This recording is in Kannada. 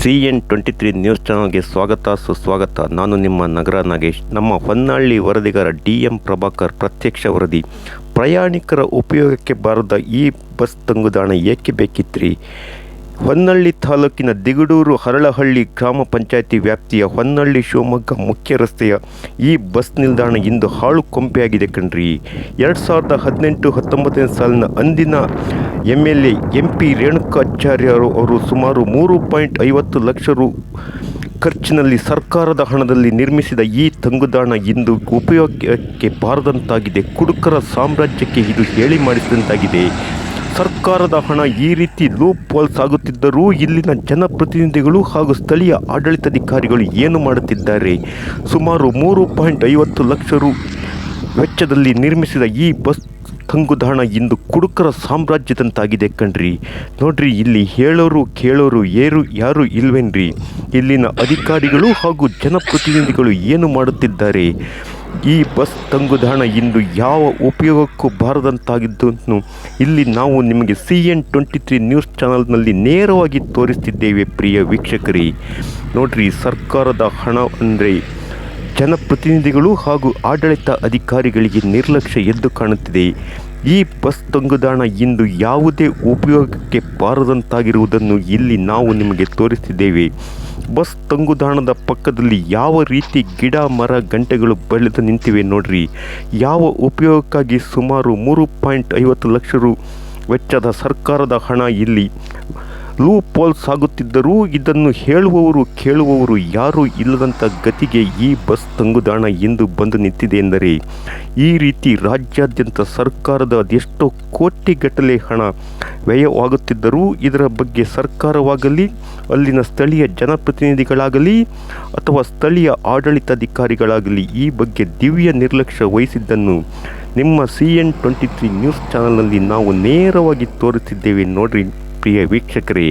CN23 ನ್ಯೂಸ್ ಚಾನಲ್ಗೆ ಸ್ವಾಗತ ಸುಸ್ವಾಗತ. ನಾನು ನಿಮ್ಮ ನಗರ ನಾಗೇಶ್. ನಮ್ಮ ಹೊನ್ನಾಳಿ ವರದಿಗಾರ DM ಪ್ರಭಾಕರ್ ಪ್ರತ್ಯಕ್ಷ ವರದಿ. ಪ್ರಯಾಣಿಕರ ಉಪಯೋಗಕ್ಕೆ ಬಾರದ ಈ ಬಸ್ ತಂಗುದಾಣ ಏಕೆ ಬೇಕಿತ್ರಿ? ಹೊನ್ನಳ್ಳಿ ತಾಲೂಕಿನ ದಿಗಡೂರು ಹರಳಹಳ್ಳಿ ಗ್ರಾಮ ಪಂಚಾಯಿತಿ ವ್ಯಾಪ್ತಿಯ ಹೊನ್ನಳ್ಳಿ ಶಿವಮೊಗ್ಗ ಮುಖ್ಯ ರಸ್ತೆಯ ಈ ಬಸ್ ನಿಲ್ದಾಣ ಇಂದು ಹಾಳು ಕೊಂಪೆಯಾಗಿದೆ ಕಣ್ರಿ. 2018-19 ಸಾಲಿನ ಅಂದಿನ MLA MP ರೇಣುಕಾಚಾರ್ಯ ಅವರು ಸುಮಾರು 3.50 ಲಕ್ಷ ರು ಖರ್ಚಿನಲ್ಲಿ ಸರ್ಕಾರದ ಹಣದಲ್ಲಿ ನಿರ್ಮಿಸಿದ ಈ ತಂಗುದಾಣ ಇಂದು ಉಪಯೋಗಕ್ಕೆ ಬಾರದಂತಾಗಿದೆ. ಕುಡುಕರ ಸಾಮ್ರಾಜ್ಯಕ್ಕೆ ಇದು ಹೇಳಿ ಮಾಡಿಸಿದಂತಾಗಿದೆ. ಸರ್ಕಾರದ ಹಣ ಈ ರೀತಿ ಲೂಪ್ ಹೋಲ್ಸ್ ಆಗುತ್ತಿದ್ದರೂ ಇಲ್ಲಿನ ಜನಪ್ರತಿನಿಧಿಗಳು ಹಾಗೂ ಸ್ಥಳೀಯ ಆಡಳಿತಾಧಿಕಾರಿಗಳು ಏನು ಮಾಡುತ್ತಿದ್ದಾರೆ? ಸುಮಾರು 3.50 ಲಕ್ಷ ರು ವೆಚ್ಚದಲ್ಲಿ ನಿರ್ಮಿಸಿದ ಈ ಬಸ್ ತಂಗುದಾಣ ಇಂದು ಕುಡುಕರ ಸಾಮ್ರಾಜ್ಯದಂತಾಗಿದೆ ಕಣ್ರಿ. ನೋಡ್ರಿ, ಇಲ್ಲಿ ಹೇಳೋರು ಕೇಳೋರು ಯಾರು ಇಲ್ವೇನ್ರಿ? ಇಲ್ಲಿನ ಅಧಿಕಾರಿಗಳು ಹಾಗೂ ಜನಪ್ರತಿನಿಧಿಗಳು ಏನು ಮಾಡುತ್ತಿದ್ದಾರೆ? ಈ ಬಸ್ ತಂಗುದಾಣ ಇಂದು ಯಾವ ಉಪಯೋಗಕ್ಕೂ ಬಾರದಂತಾಗಿದ್ದನ್ನು ಇಲ್ಲಿ ನಾವು ನಿಮಗೆ CN23 ನ್ಯೂಸ್ ಚಾನಲ್ನಲ್ಲಿ ನೇರವಾಗಿ ತೋರಿಸ್ತಿದ್ದೇವೆ ಪ್ರಿಯ ವೀಕ್ಷಕರೇ. ನೋಡ್ರಿ, ಸರ್ಕಾರದ ಹಣ ಅಂದರೆ ಜನಪ್ರತಿನಿಧಿಗಳು ಹಾಗೂ ಆಡಳಿತ ಅಧಿಕಾರಿಗಳಿಗೆ ನಿರ್ಲಕ್ಷ್ಯ ಎದ್ದು ಕಾಣುತ್ತಿದೆ. ಈ ಬಸ್ ತಂಗುದಾಣ ಇಂದು ಯಾವುದೇ ಉಪಯೋಗಕ್ಕೆ ಬಾರದಂತಾಗಿರುವುದನ್ನು ಇಲ್ಲಿ ನಾವು ನಿಮಗೆ ತೋರಿಸ್ತಿದ್ದೇವೆ. ಬಸ್ ತಂಗುದಾಣದ ಪಕ್ಕದಲ್ಲಿ ಯಾವ ರೀತಿ ಗಿಡ ಮರ ಗಂಟೆಗಳು ಬೆಳೆದು ನಿಂತಿವೆ ನೋಡ್ರಿ. ಯಾವ ಉಪಯೋಗಕ್ಕಾಗಿ ಸುಮಾರು 3.50 ಲಕ್ಷ ರು ವೆಚ್ಚದ ಸರ್ಕಾರದ ಹಣ ಇಲ್ಲಿ ಲೂಪ್ ಹೋಲ್ಸ್ ಆಗುತ್ತಿದ್ದರೂ ಇದನ್ನು ಹೇಳುವವರು ಕೇಳುವವರು ಯಾರೂ ಇಲ್ಲದಂಥ ಗತಿಗೆ ಈ ಬಸ್ ತಂಗುದಾಣ ಎಂದು ಬಂದು ನಿಂತಿದೆ ಎಂದರೆ, ಈ ರೀತಿ ರಾಜ್ಯಾದ್ಯಂತ ಸರ್ಕಾರದ ಅದೆಷ್ಟೋ ಕೋಟಿಗಟ್ಟಲೆ ಹಣ ವ್ಯಯವಾಗುತ್ತಿದ್ದರೂ ಇದರ ಬಗ್ಗೆ ಸರ್ಕಾರವಾಗಲಿ, ಅಲ್ಲಿನ ಸ್ಥಳೀಯ ಜನಪ್ರತಿನಿಧಿಗಳಾಗಲಿ ಅಥವಾ ಸ್ಥಳೀಯ ಆಡಳಿತಾಧಿಕಾರಿಗಳಾಗಲಿ ಈ ಬಗ್ಗೆ ದಿವ್ಯ ನಿರ್ಲಕ್ಷ್ಯ ವಹಿಸಿದ್ದನ್ನು ನಿಮ್ಮ CN23 ನ್ಯೂಸ್ ಚಾನಲ್ನಲ್ಲಿ ನಾವು ನೇರವಾಗಿ ತೋರಿಸಿದ್ದೇವೆ ನೋಡ್ರಿ ಪ್ರಿಯ ವೀಕ್ಷಕರೇ.